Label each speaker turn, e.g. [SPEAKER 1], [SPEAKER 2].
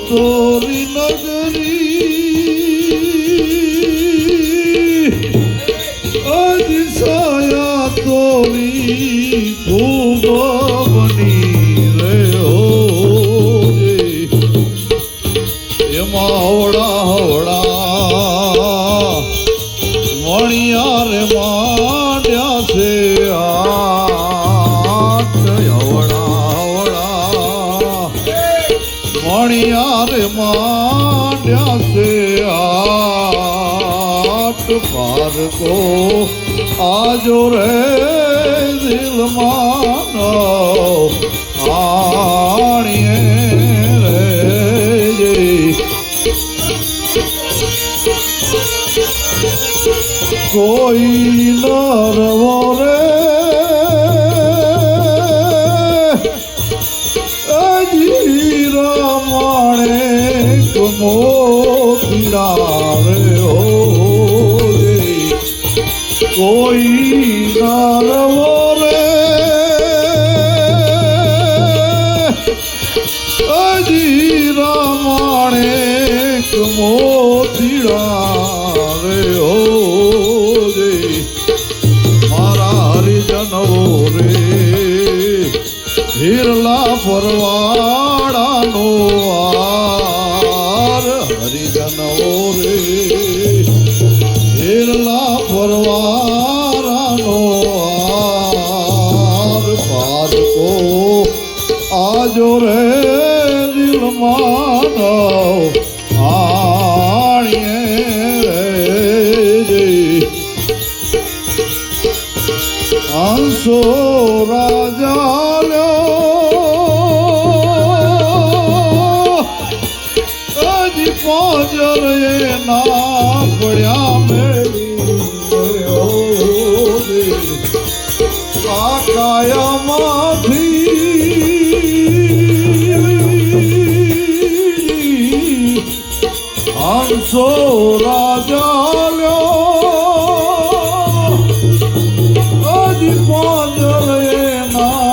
[SPEAKER 1] તોરી નગરી અજસાયા તોરી ભૂગવની રે હો એમાં હવડા હવડા મણિયા રે માંડ્યા છે આઠ હવડા મણિયા રે માંડ્યા છે આઠ પારકો આજો રે દિલમાં આણીએ રે કોઈ નરવો રે અજીરા માણે મોતીડા રે હો કોઈ નરવો રે અજીરા માણે મોતીડા રે હો રે હિરલા ફરવાડાનો વાર હરિજનો રે હિરલા ફરવાડાનો વાર પારકો આજો રે દિલમાં આણીએ રે હંસો રાજા હજી પાંજર એના પડ્યા મેળી આ કાયામાંથી હંસો રાજા